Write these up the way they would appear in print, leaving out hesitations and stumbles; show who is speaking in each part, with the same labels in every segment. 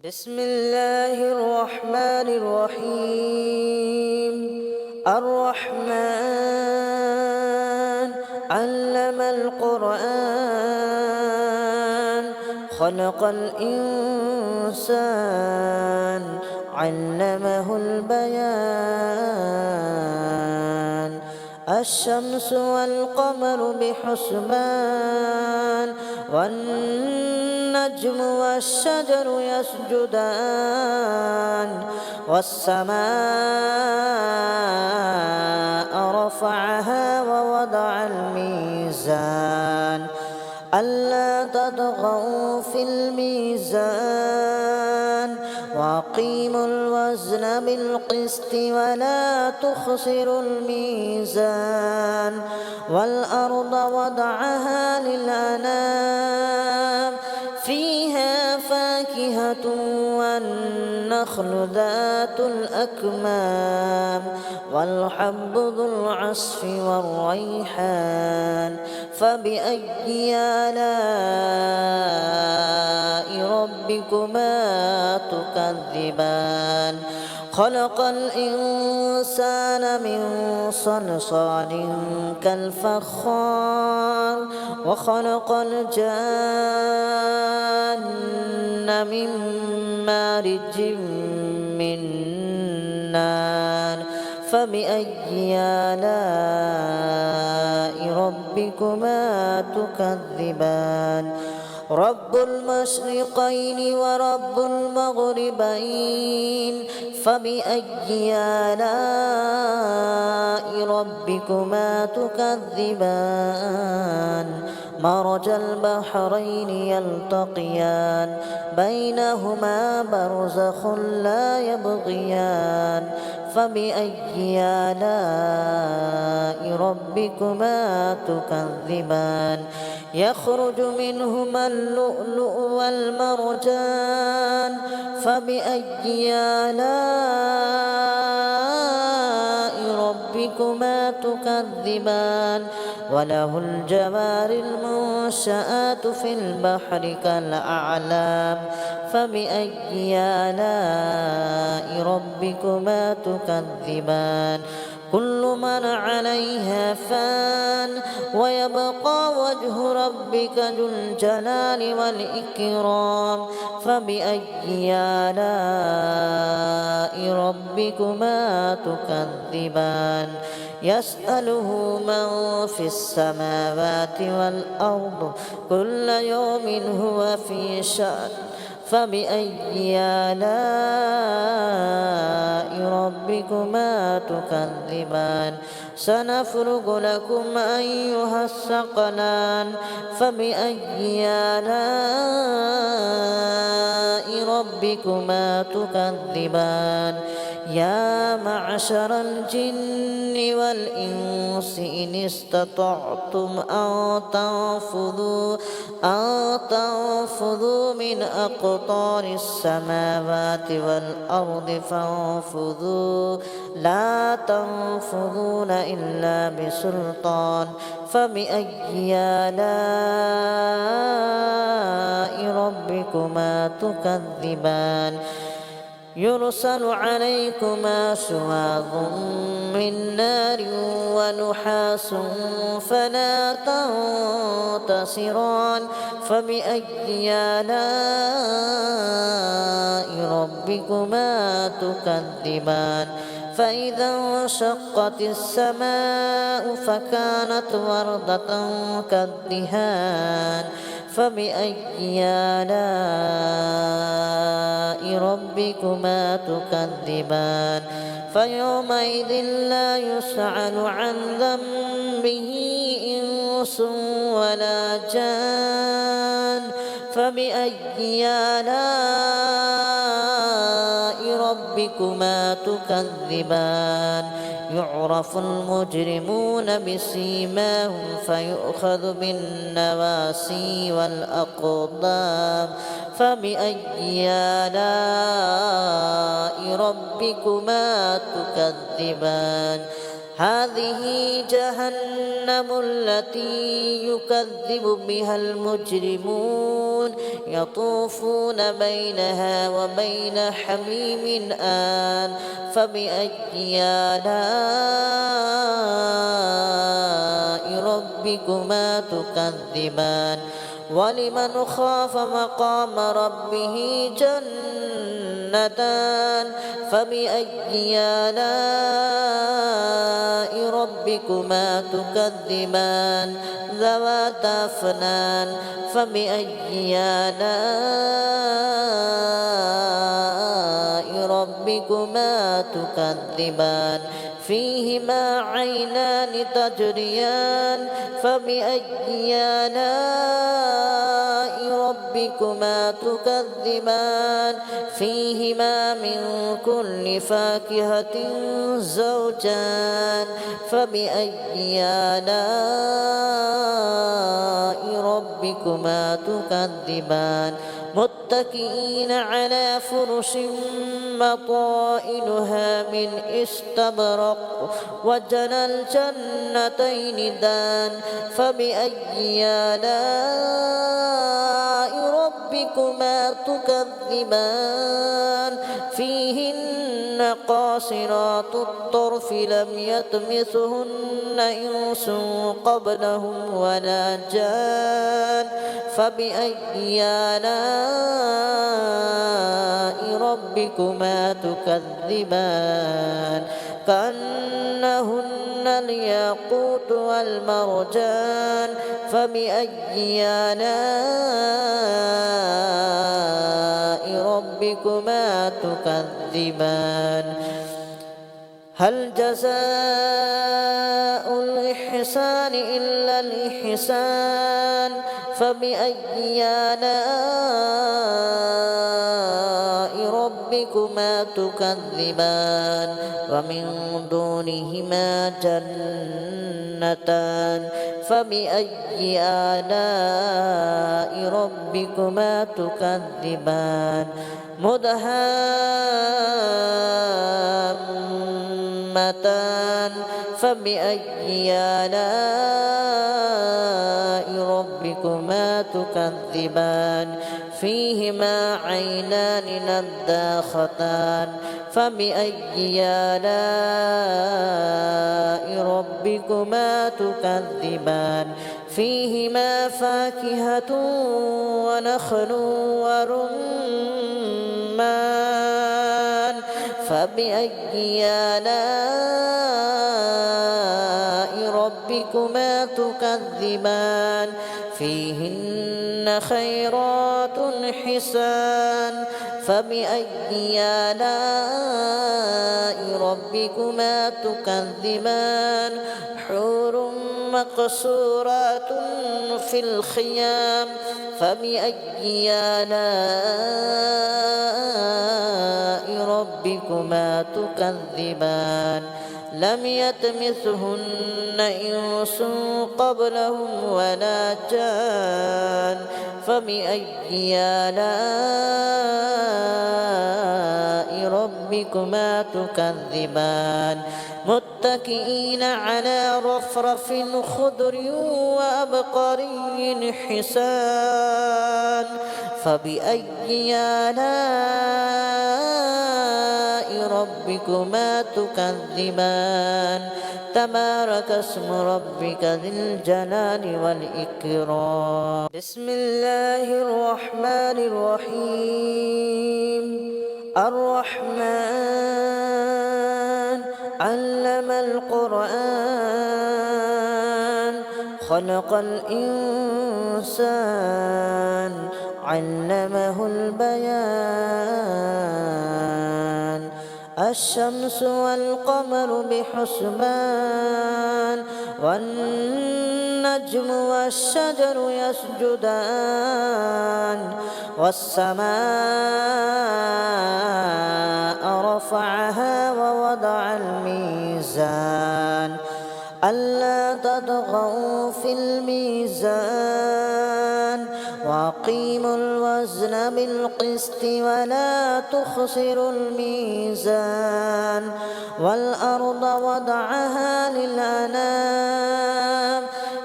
Speaker 1: بسم الله الرحمن الرحيم. الرحمن علم القرآن خلق الإنسان علمه البيان. الشمس والقمر بحسبان والنجم والشجر يسجدان والسماء رفعها ووضع الميزان ألا تطغوا في الميزان وأقيموا الوزن بالقسط ولا تخسروا الميزان. والأرض وضعها للأنام فيها فاكهة والنخل ذات الأكمام والحب ذو العصف والريحان. فبأي آلاء ربكما تكذبان؟ خلق الإنسان من صلصال كالفخار وخلق الجان من مارج من نار. فبأي آلاء ربكما تكذبان؟ رب المشرقين ورب المغربين. فبأي آلاء ربكما تكذبان؟ مرج البحرين يلتقيان بينهما برزخ لا يبغيان. فبأي آلاء ربكما تكذبان؟ يخرج منهما اللؤلؤ والمرجان. فبأي آلاء ربكما تكذبان؟ وله الجوار المنشآت في البحر كالأعلام. فبأي آلاء ربكما تكذبان؟ كل من عليها فان ويبقى وجه ربك ذو الجلال والإكرام. فبأي آلاء ربكما تكذبان؟ يسأله من في السماوات والأرض كل يوم هو في شأن. فبأي آلاء ربكما تكذبان؟ سنفرغ لكم أيها الثقلان. فبأي آلاء ربكما تكذبان؟ يا معشر الجن والإنس إن استطعتم أن تنفذوا من أقطار السماوات والأرض فانفذوا لا تنفذون إلا بسلطان. فبأي آلاء ربكما تكذبان؟ يرسل عليكما شواظ من نار ونحاس فلا تنتصران. فبأي آلاء ربكما تكذبان؟ فإذا انشقت السماء فكانت وردة كالدهان. فبأي آلاء ربكما تكذبان؟ فيومئذ لا يسأل عن ذنبه إنس ولا جان. فبأي آلاء ربكما تكذبان؟ يعرف المجرمون بسيماهم فيؤخذ بالنواسي والأقدام. فبأي آلاء ربكما تكذبان؟ هذه جهنم التي يكذب بها المجرمون يطوفون بينها وبين حميم آن فبأي آلاء ربكما تكذبان ولمن خاف مقام ربه جنتان فبأي آلاء ربكما تكذبان ذواتا أفنان فبأي آلاء ربكما تكذبان فيهما عينان تجريان فبأي آلاء ربكما تكذبان فيهما من كل فاكهة زوجان فبأي آلاء ربكما تكذبان متكئين على فرش مطائنها من استبرق وجنى الجنتين دان فبأي آلاء ربكما تكذبان فيهن قاصرات الطرف لم يطمثهن إنس قبلهم ولا جان فبأي آلاء ربكما تكذبان كأنهن الياقوت والمرجان فبأي آلاء ربكما تكذبان هل جزاء الإحسان إلا الإحسان فبأي آلاء ربكما تكذبان ومن دونهما جنتان فبأي آلاء ربكما تكذبان مدهامتان فبأي آلاء ربكما تكذبان فيهما عينان نضاختان فبأي آلاء ربكما تكذبان فيهما فاكهة ونخل ورمان فبأي آلاء ربكما تكذبان فيهن خيرات حسان فبأي آلاء ربكما تكذبان حور مقصورات في الخيام فبأي آلاء ربكما تكذبان لم يطمثهن إنس قبلهم ولا جان فبأي آلاء ربكما تكذبان متكئين على رفرف خضر وأبقري حسان فبأي آلاء ربكما تكذبان تبارك اسم ربك ذي الجلال والإكرام بسم الله الرحمن الرحيم الرحمن علم القرآن خلق الإنسان علمه البيان الشمس والقمر بحسبان والنجم والشجر يسجدان والسماء رفعها ووضع الميزان ألا تطغوا في الميزان وأقيموا الوزن بالقسط ولا تخسروا الميزان والأرض وضعها للأنام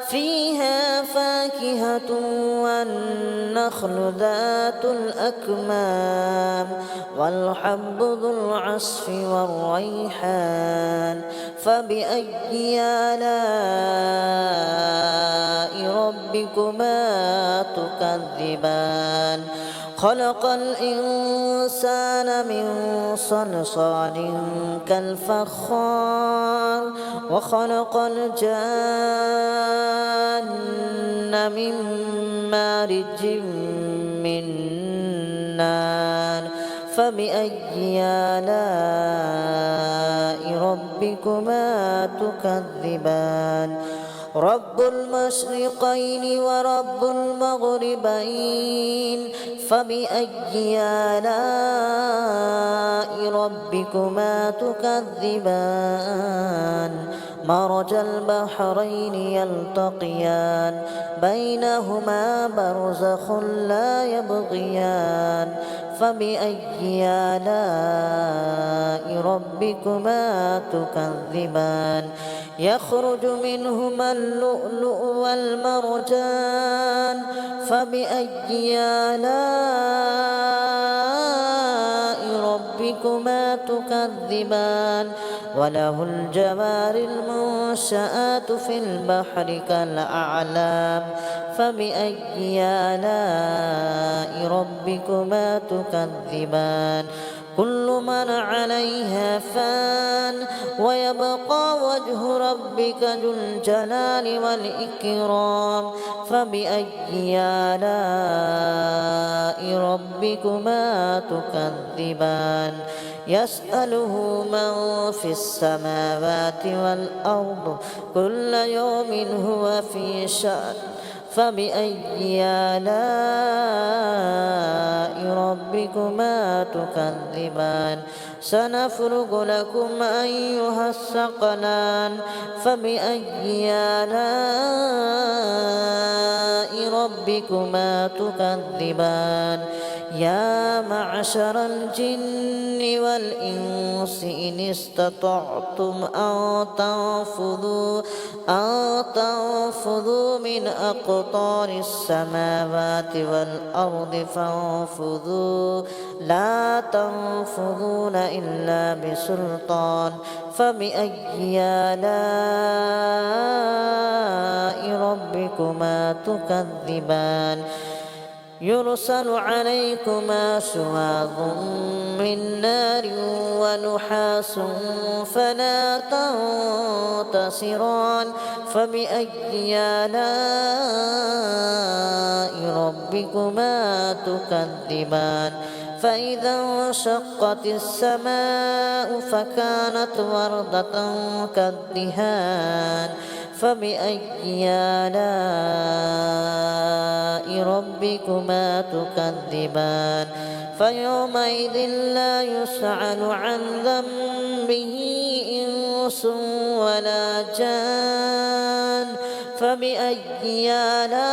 Speaker 1: فيها فاكهة والنخل ذات الأكمام والحب ذو العصف والريحان فبأي آلاء ربكما تكذبان خلق الإنسان من صلصال كالفخار وخلق الجان من مارج من نار فبأي آلاء ربكما تكذبان رب المشرقين ورب المغربين فبأي آلاء ربكما تكذبان مرج البحرين يلتقيان بينهما برزخ لا يبغيان فبأي آلاء ربكما تكذبان يخرج منهما اللؤلؤ والمرجان فبأي آلاء ربكما تكذبان وله الجوار المنشآت في البحر كالأعلام فبأي آلاء ربكما تكذبان كل من عليها فان ويبقى وجه ربك ذو الجلال والإكرام فبأي آلاء ربكما تكذبان يسأله من في السماوات والأرض كل يوم هو في شأن فبأي آلاء ربكما تكذبان سنفرغ لكم أيها الثقلان فبأي آلاء ربكما تكذبان يا معشر الجن والإنس إن استطعتم أن تنفذوا من أقطار السماوات والأرض فانفذوا لا تنفذون إلا بسلطان فبأي آلاء ربكما تكذبان يرسل عليكما شواظ من نار ونحاس فلا تنتصران فبأي آلاء ربكما تكذبان فإذا انشقت السماء فكانت وردة كالدهان فبأي آلاء ربكما تكذبان فيومئذ لا يسأل عن ذنبه إنس ولا جان فبأي آلاء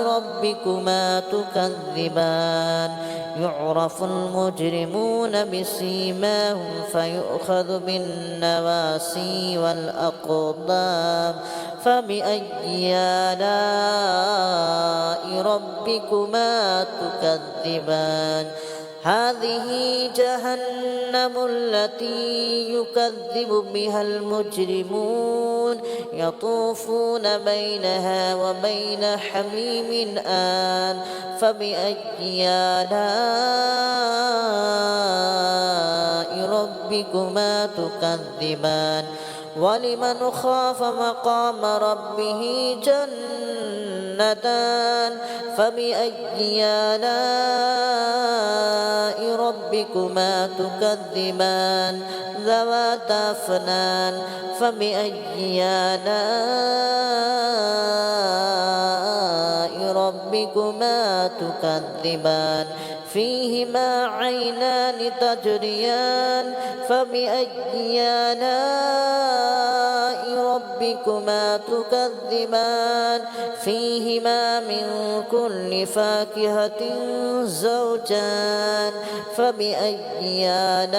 Speaker 1: ربكما تكذبان يعرف المجرمون بسيماهم فيؤخذ بالنواسي والأقدام فبأي آلاء ربكما تكذبان هذه جهنم التي يكذب بها المجرمون يطوفون بينها وبين حميم آن فبأي آلاء ربكما تكذبان ولمن خاف مقام ربه جنتان فبأي آلاء ربكما تكذبان ذواتا أفنان فبأي آلاء ربكما ربكما تكذبان فيهما عينان تجريان فبأي آلاء ربكما تكذبان فيهما من كل فاكهة زوجان فبأي آلاء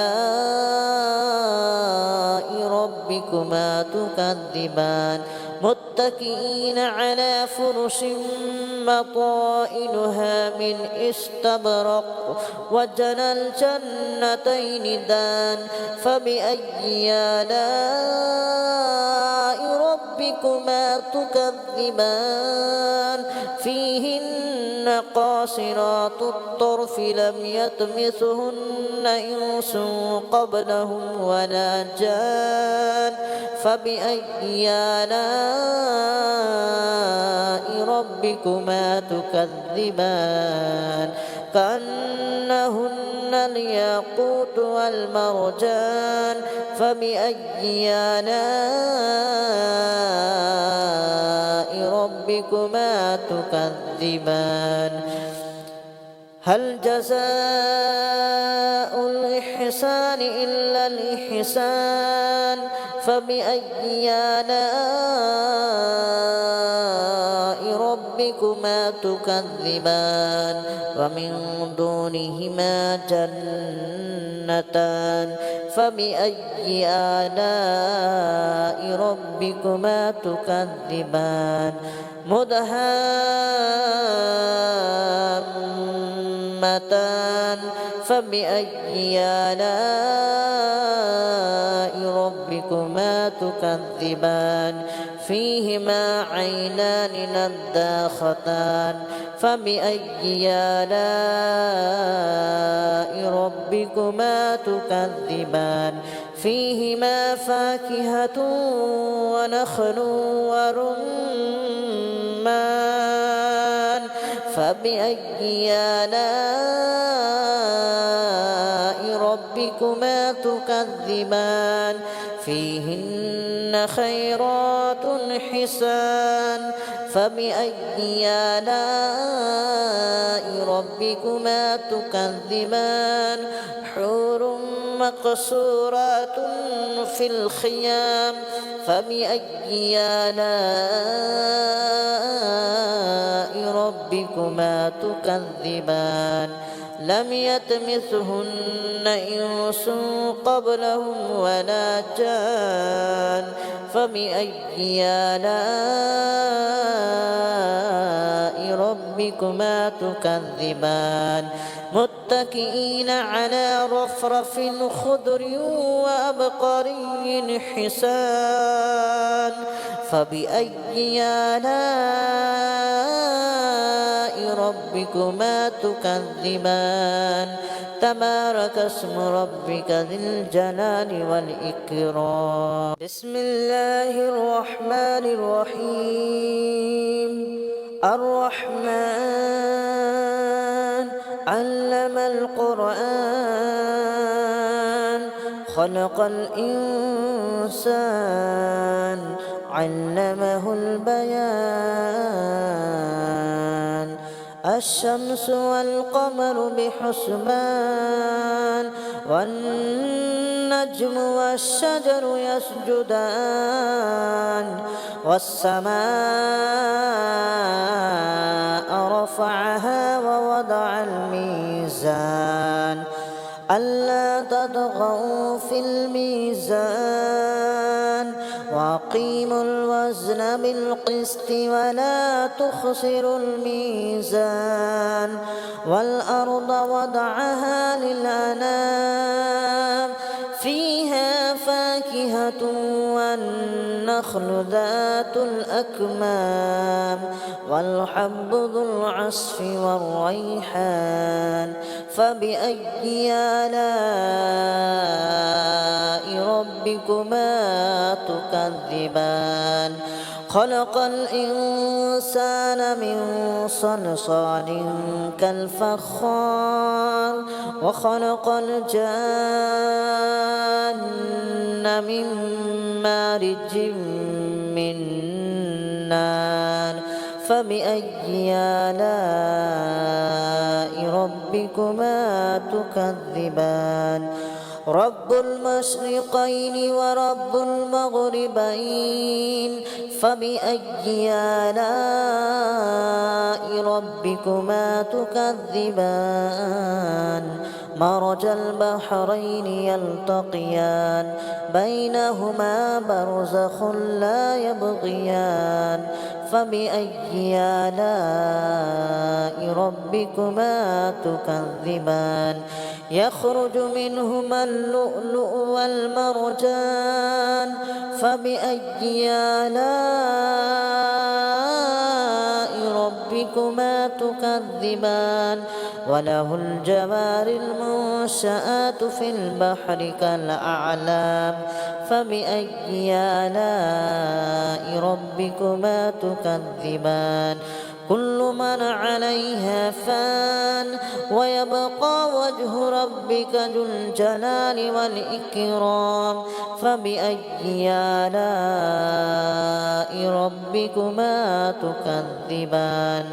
Speaker 1: ربكما تكذبان متكئين على فرش مطائنها من استبرق وجنى الجنتين دان فبأي آلاء ربكما تكذبان فيهن قاصرات الطرف لم يطمثهن إنس قبلهم ولا جان فبأي آلاء ربكما تكذبان كأنهن الياقوت والمرجان فبأي آلاء ربكما تكذبان هل جزاء الإحسان إلا الإحسان فبأي آلاء ربكما تكذبان ومن دونهما جنتان فبأي آلاء ربكما تكذبان مدهامتان فبأي آلاء ربكما تكذبان فيهما عينان نضاختان فبأي آلاء ربكما تكذبان فيهما فاكهة ونخل ورمان فبأي آلاء ربكما تكذبان فيهن خيرات حسان فبأي آلاء ربكما تكذبان حور مقصورات في الخيام فبأي آلاء ربكما تكذبان لم يطمثهن إنس قبلهم ولا جان فبأي آلاء ربكما تكذبان متكئين على رفرف خضر وأبقري حسان فبأي آلاء ربكما تكذبان تبارك اسم ربك ذي الجلال والإكرام بسم الله الرحمن الرحيم الرحمن علم القرآن خلق الإنسان علمه البيان الشمس والقمر بحسبان والنجم والشجر يسجدان والسماء رفعها ووضع الميزان ألا تطغوا في الميزان وأقيموا الوزن بالقسط ولا تخسروا الميزان والأرض وضعها للأنام فيها فاكهة والنخل ذات الأكمام والحب ذو العصف والريحان فبأي آلاء ربكما تكذبان خلق الإنسان من صلصال كالفخار وخلق الجان من مارج من نار فبأي آلاء ربكما تكذبان رب المشرقين ورب المغربين فبأي آلاء ربكما تكذبان مرج البحرين يلتقيان بينهما برزخ لا يبغيان فبأي آلاء ربكما تكذبان يخرج منهما اللؤلؤ والمرجان فبأي آلاء ربكما تكذبان وله الجوار المنشآت في البحر كالأعلام فبأي آلاء ربكما تكذبان كل من عليها فان ويبقى وجه ربك ذو الجلال والإكرام فبأي آلاء ربكما تكذبان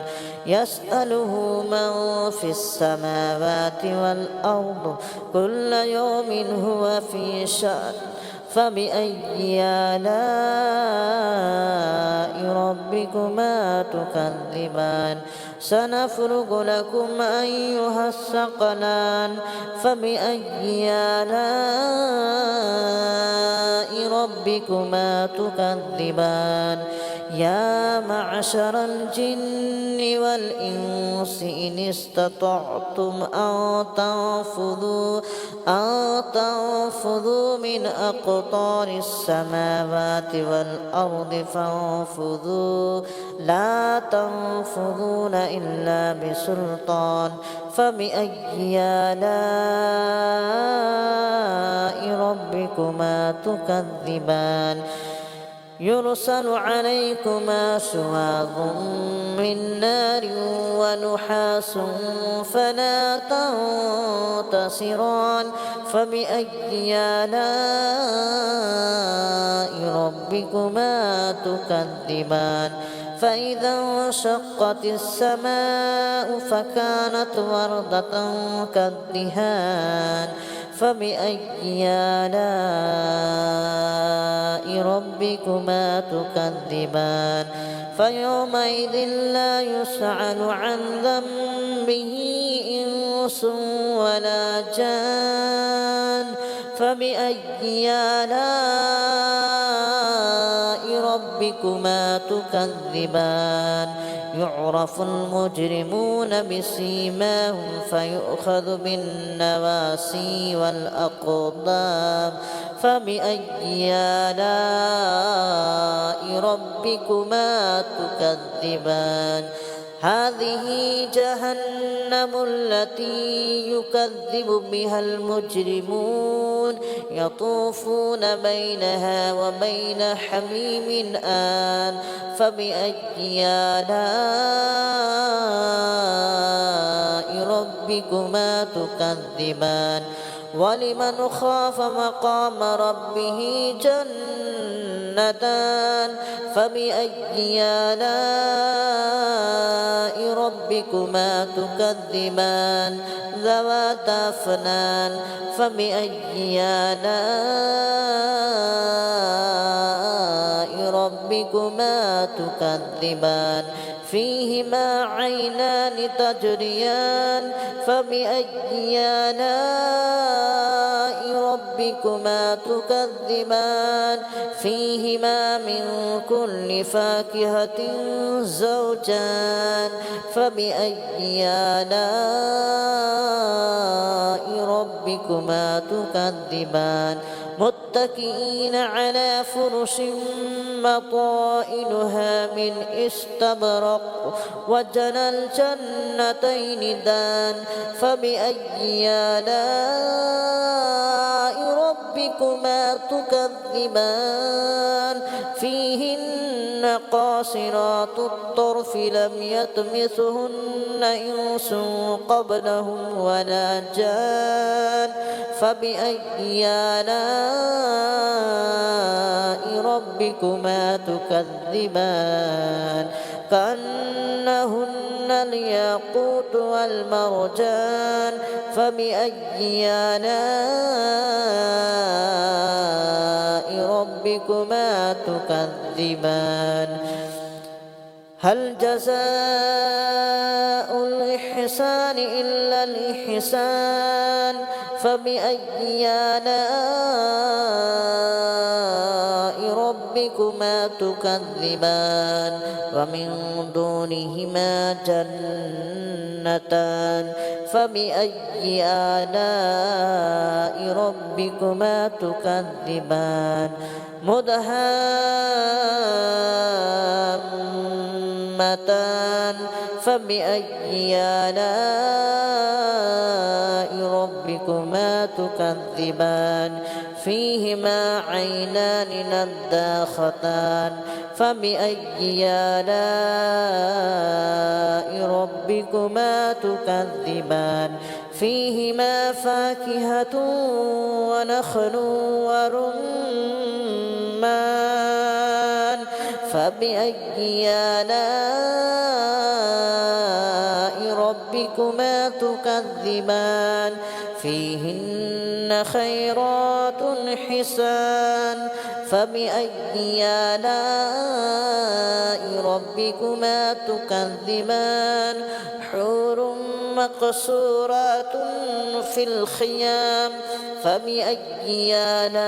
Speaker 1: يسأله من في السماوات والأرض كل يوم هو في شأن فبأي آلاء ربكما تكذبان سنفرغ لكم أيها الثقلان فبأي آلاء ربكما تكذبان يا معشر الجن والإنس إن استطعتم أن تنفذوا من أقطار السماوات والأرض فانفذوا لا تنفذون إلا بسلطان فبأي آلاء ربكما تكذبان يرسل عليكما شواظ من نار ونحاس فلا تنتصران فبأي آلاء ربكما تكذبان فإذا انشقت السماء فكانت وردة كالدهان فبأي آلاء ربكما تكذبان فيومئذ لا يسأل عن ذنبه إنس ولا جان فبأي آلاء ربكما تكذبان يعرف المجرمون بسيماهم فيؤخذ بالنواسي والأقدام فبأي آلاء ربكما تكذبان هذه جهنم التي يكذب بها المجرمون يطوفون بينها وبين حميم آن فبأي آلاء ربكما تكذبان ولمن خاف مقام ربه جنتان فبأي آلاء ربكما تكذبان ذواتا أفنان فبأي آلاء ربكما تكذبان فيهما عينان تجريان فبأي آلاء ربكما تكذبان فيهما من كل فاكهة زوجان فبأي آلاء ربكما تكذبان متكئين على فرش بطائنها من استبرق وجنى الجنتين دان فبأي آلاء ربكما تكذبان فيهن قاصرات الطرف لم يطمثهن إنس قبلهم ولا جان فبأي آلاء ربكما تكذبان كأنهن الياقوت والمرجان فبأي آلاء ربكما تكذبان هل جزاء الإحسان إلا الإحسان فبأي آلاء ربكما تكذبان ومن دونهما جنتان فبأي آلاء ربكما تكذبان مدهامتان فبأي آلاء ربكما تكذبان فيهما عينان نضاختان فبأي آلاء ربكما تكذبان فيهما فاكهة ونخل ورمان فبأي آلاء ربكما تكذبان فيهن خيرات حسان فبأي آلاء ربكما تكذبان حور مقصورات في الخيام فبأي آلاء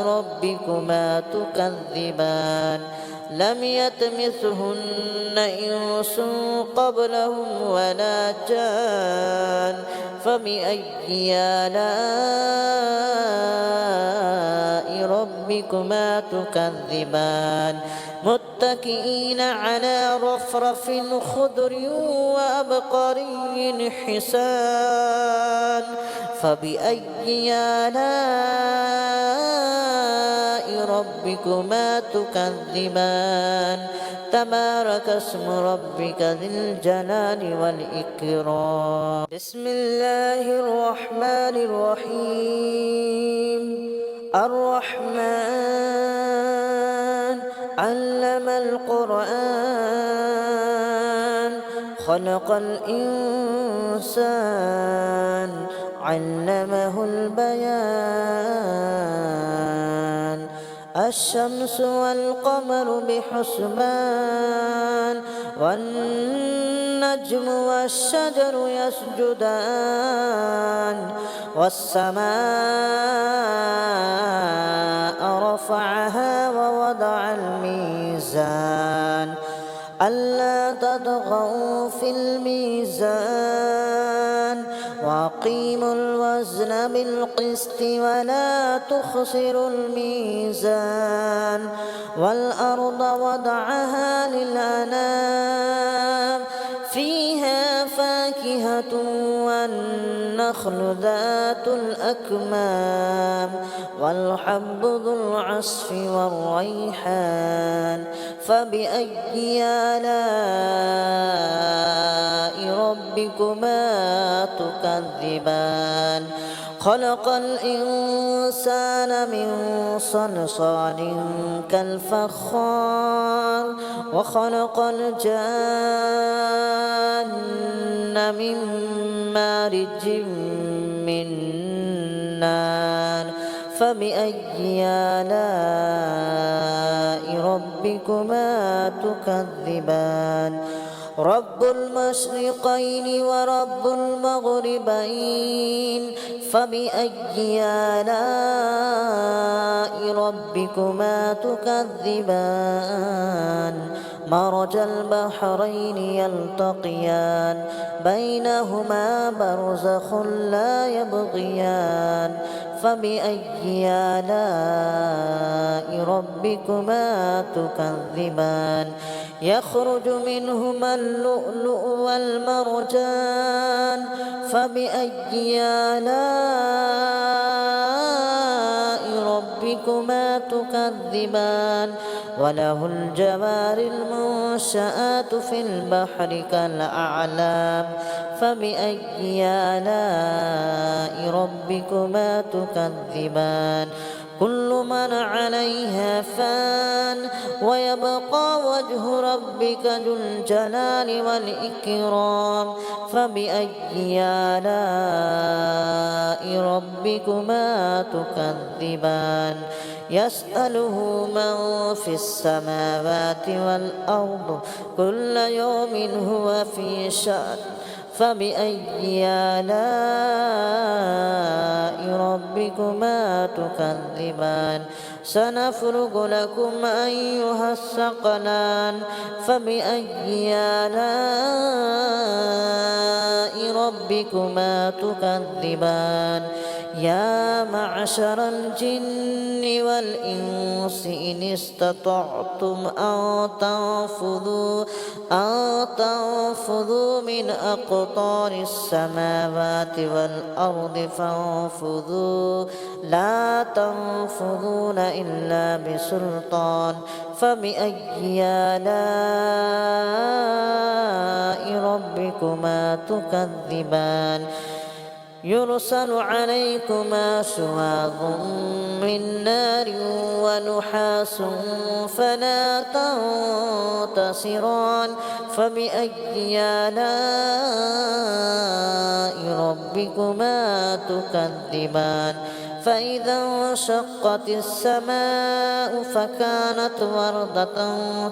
Speaker 1: ربكما تكذبان لم يطمثهن إنس قبلهم ولا جان فبأي آلاء ربكما تكذبان متكئين على رفرف خضر وأبقري حسان فبأي آلاء ربكما تكذبان تبارك اسم ربك ذي الجلال والإكرام بسم الله الرحمن الرحيم الرحمن علم القرآن خلق الإنسان علمه البيان الشمس والقمر بحسبان والنجم والشجر يسجدان والسماء رفعها ووضع الميزان ألا تطغوا في الميزان وأقيموا الوزن بالقسط ولا تخسروا الميزان والأرض وضعها للأنام فيها فاكهة والنخل ذات الأكمام والحب ذو العصف والريحان فبأي آلاء ربكما تكذبان خلق الإنسان من صلصال كالفخار وخلق الجان من مارج من نار فبأي آلاء ربكما تكذبان رب المشرقين ورب المغربين فبأي آلاء ربكما تكذبان مرج البحرين يلتقيان بينهما برزخ لا يبغيان فبأي آلاء ربكما تكذبان يخرج منهما اللؤلؤ والمرجان فبأي آلاء ربكما تكذبان وله الجوار المنشآت في البحر كالأعلام فبأي آلاء ربكما تكذبان كل من عليها فان ويبقى وجه ربك ذو الجلال والإكرام فبأي آلاء ربكما تكذبان يسأله من في السماوات والأرض كل يوم هو في شأن فبأي آلاء ربكما تكذبان سنفرغ لكم أيها الثقلان فبأي آلاء ربكما تكذبان يا معشر الجن والإنس إن استطعتم أن تنفذوا من أقطار السماوات والأرض فانفذوا لا تنفذون إلا بسلطان فبأي آلاء ربكما تكذبان يرسل عليكما شواظ من نار ونحاس فلا تنتصران فبأي آلاء ربكما تكذبان فإذا انشقت السماء فكانت وردة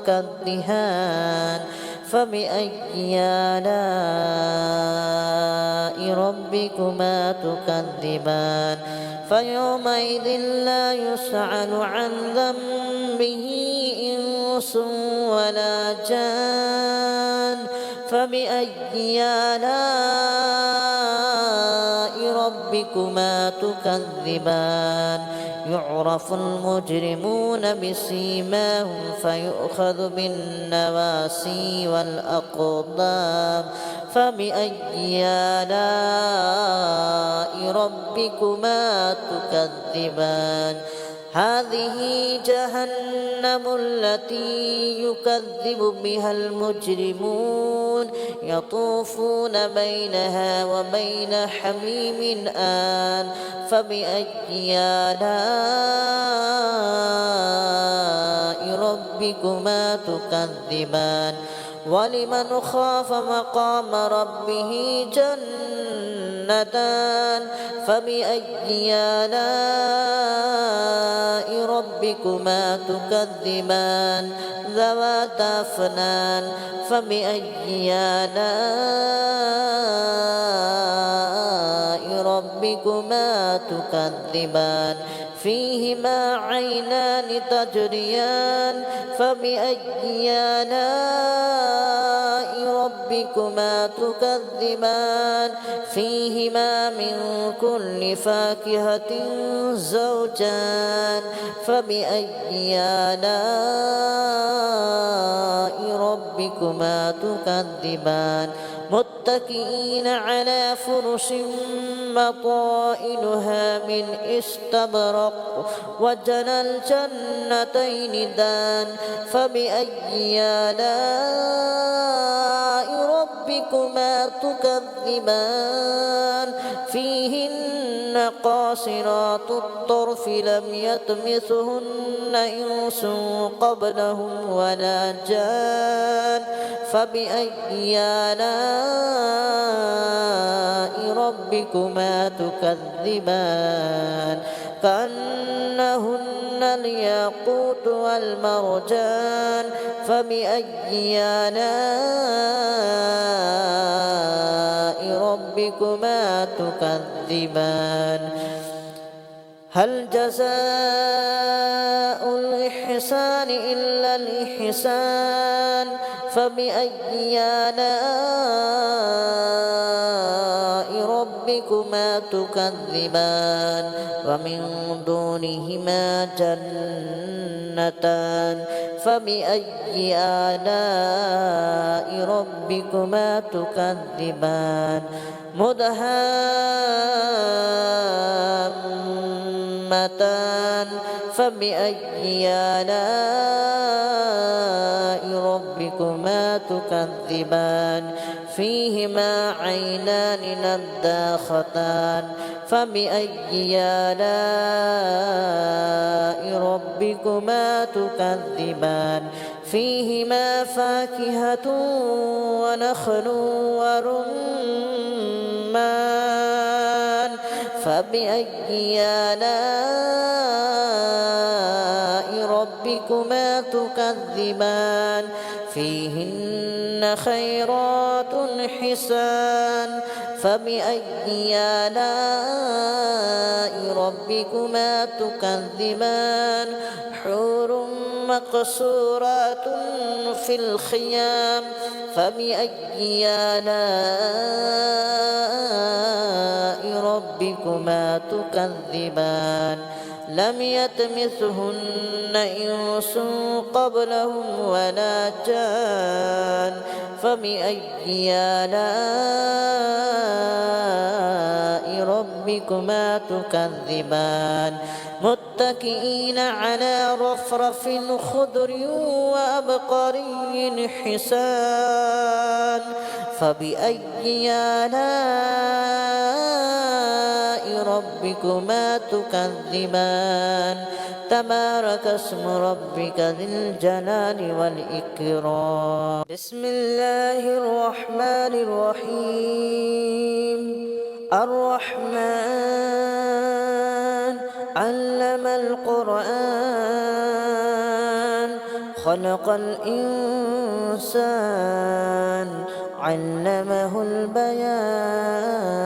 Speaker 1: كالدهان فبأي آلاء ربكما تكذبان فيومئذ لا يسأل عن ذنبه إنس ولا جان فبأي آلاء ربكما تكذبان يعرف المجرمون بسيماهم فيؤخذ بالنواسي والأقدام فبأي آلاء ربكما تكذبان هذه جهنم التي يكذب بها المجرمون يطوفون بينها وبين حميم آن فبأي آلاء ربكما تكذبان ولمن خاف مقام ربه جنتان فبأي آلاء ربكما تكذبان ذواتا أفنان فبأي آلاء ربكما تكذبان فيهما عينان تجريان فبأي آلاء ربكما تكذبان فيهما من كل فاكهة زوجان فبأي آلاء ربكما تكذبان متكئين على فرش بطائنها من استبرق وجنى الجنتين دان فبأي آلاء ربكما تكذبان فيهن قاصرات الطرف لم يطمثهن إنس قبلهم ولا جان فبأي آلاء ربكما تكذبان كأنهن الياقوت والمرجان فبأي آلاء ربكما تكذبان هل جزاء الإحسان إلا الإحسان فبأي آلاء ربكما تكذبان ومن دونهما جنتان فبأي آلاء ربكما تكذبان مدهامتان فبأي آلاء ربكما تكذبان فيهما عينان نضاختان فبأي آلاء ربكما تكذبان فيهما فاكهة ونخل ورمان فبأي آلاء ربكما تكذبان فيهن خيرات حسان فبأي آلاء ربكما تكذبان حور مقصورات في الخيام فبأي آلاء ربكما تكذبان لم يطمثهن إنس قبلهم ولا جان فبأي آلاء ربكما تكذبان متكئين على رفرف خضر وأبقري حسان فبأي آلاء ربكما تكذبان تبارك اسم ربك ذي الجلال والإكرام بسم الله الرحمن الرحيم الرحمن علم القرآن خلق الإنسان علمه البيان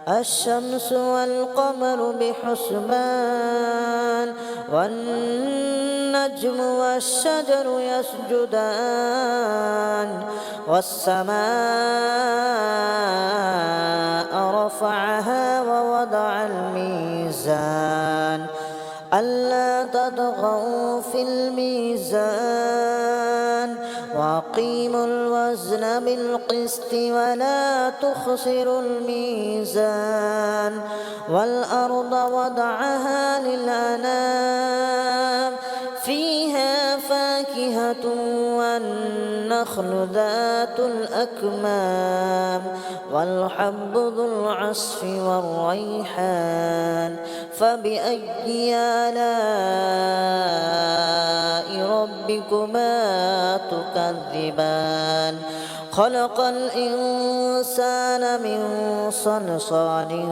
Speaker 1: الشمس والقمر بحسبان والنجم والشجر يسجدان والسماء رفعها ووضع الميزان ألا تطغوا في الميزان وأقيموا الوزن بالقسط ولا تخسروا الميزان والأرض وضعها للأنام فيها فاكهة والنخل ذات الأكمام والحب ذو العصف والريحان فبأي آلاء ربكما تكذبان خلق الإنسان من صلصال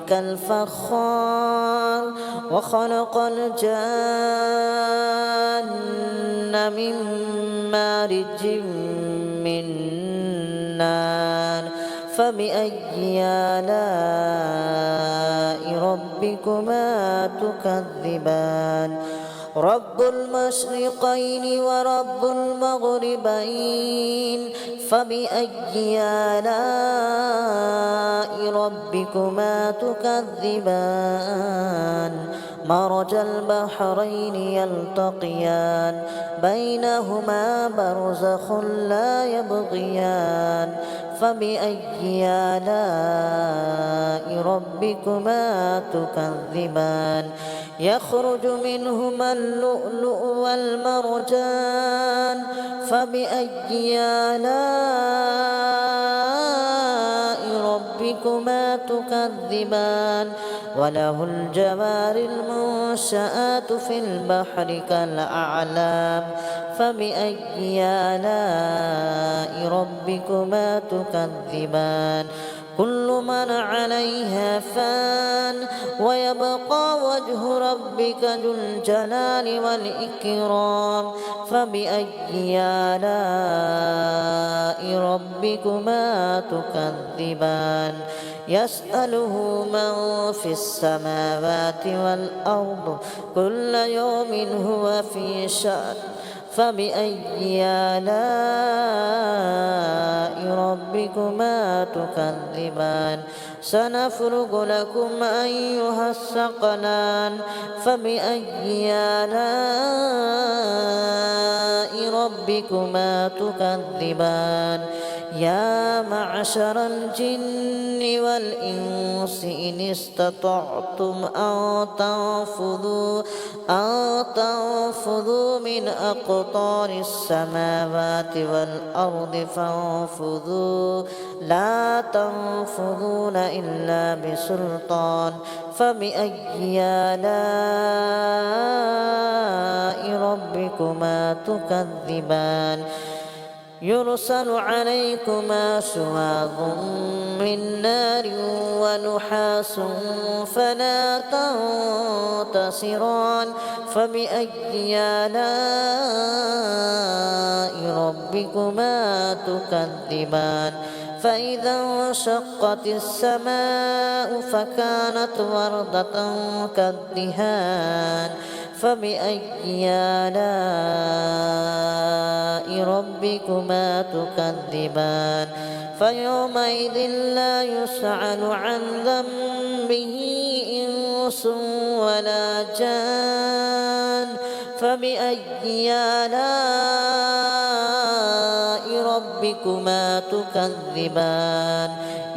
Speaker 1: كالفخار وخلق الجان من مارج من نار فبأي آلاء ربكما تكذبان رب المشرقين ورب المغربين فبأي آلاء ربكما تكذبان مرج البحرين يلتقيان بينهما برزخ لا يبغيان فبأي آلاء ربكما تكذبان يخرج منهما اللؤلؤ والمرجان فبأي آلاء ربكما تكذبان وله الجوار المنشآت في البحر كالأعلام فبأي آلاء ربكما تكذبان كل من عليها فان ويبقى وجه ربك ذو الجلال والإكرام فبأي آلاء ربكما تكذبان يسأله من في السماوات والأرض كل يوم هو في شأن فبأي آلاء ربكما تكذبان سنفرغ لكم أيها الثقلان فبأي آلاء ربكما تكذبان يا معشر الجن والإنس إن استطعتم أن تنفذوا من أقطار السماوات والأرض فانفذوا لا تنفذون إلا بسلطان فبأي آلاء ربكما تكذبان يرسل عليكما شواظ من نار ونحاس فلا تنتصران فبأي آلاء ربكما تكذبان فإذا انشقت السماء فكانت وردة كالدهان فبأي آلاء ربكما تكذبان فيومئذ لا يسأل عن ذنبه إنس ولا جان فبأي آلاء ربكما تكذبان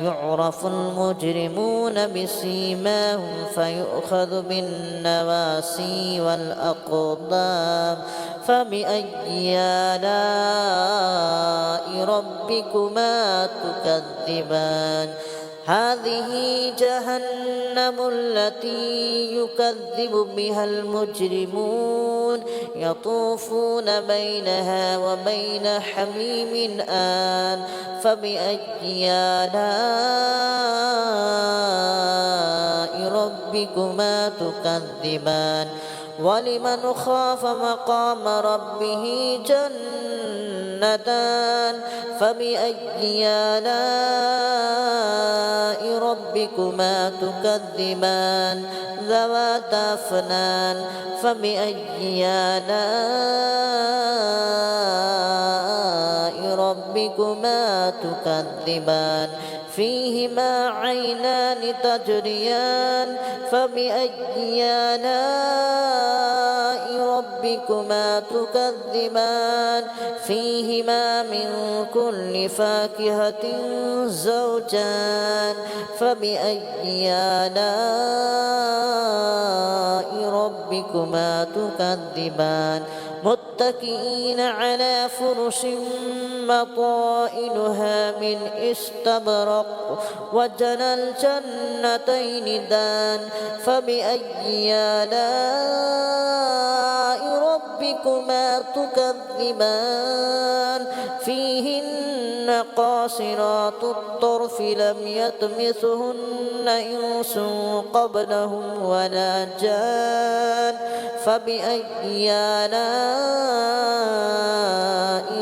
Speaker 1: يعرف المجرمون بسيماهم فيؤخذ بالنواسي والأقدام فبأي آلاء ربكما تكذبان هذه جهنم التي يكذب بها المجرمون يطوفون بينها وبين حميم آن فبأي آلاء ربكما تكذبان ولمن خاف مقام ربه جنتان فبأي آلاء ربكما تكذبان ذواتا أفنان فبأي آلاء ربكما تكذبان فيهما عينان تجريان فبأي آلاء ربكما تكذبان فيهما من كل فاكهة زوجان فبأي آلاء ربكما تكذبان متكئين على فرش بطائنها من استبرق وجنى الجنتين دان فبأي آلاء ربكما تكذبان فيهن قاصرات الطرف لم يطمثهن إنس قبلهم ولا جان فبأي آلاء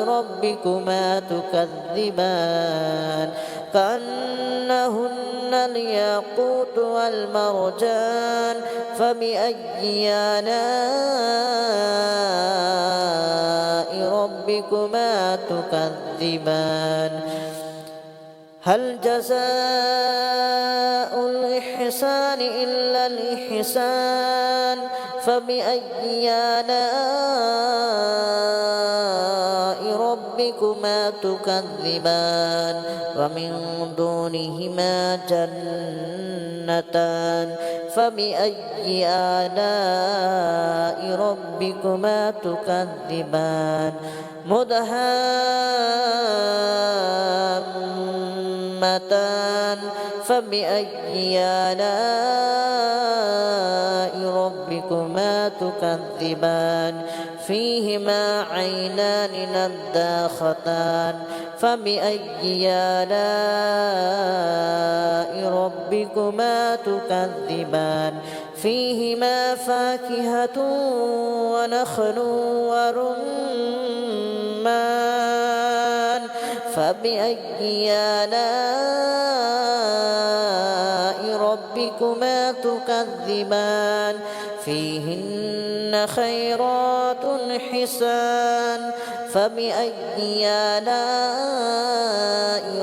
Speaker 1: ربكما تكذبان كأنهن الياقوت والمرجان فبأي آلاء ربكما تكذبان هل جزاء الإحسان إلا الإحسان فبأي آلاء ربكما تكذبان ومن دونهما جنتان فبأي آلاء ربكما تكذبان مدهامتان فبأي آلاء ربكما تكذبان فيهما عينان نضاختان فبأي آلاء ربكما تكذبان فيهما فاكهة ونخل ورمان فبأي آلاء ربكما تكذبان فيهن خيرات حسان فبأي آلاء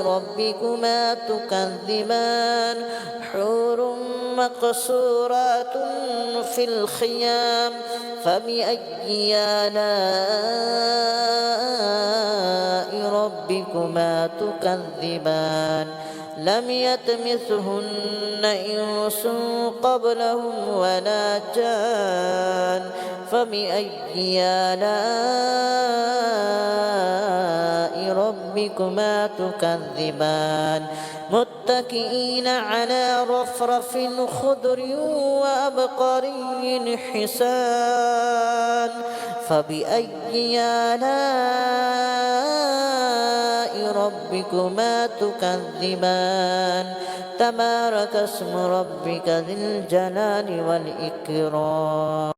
Speaker 1: ربكما تكذبان حور مقصورات في الخيام فبأي آلاء ربكما تكذبان لم يطمثهن إنس قبلهم ولا جان فبأي آلاء ربكما تكذبان متكئين على رفرف خضر وأبقري حسان فبأي آلاء ربكما تكذبان تبارك اسم ربك ذي الجلال والإكرام.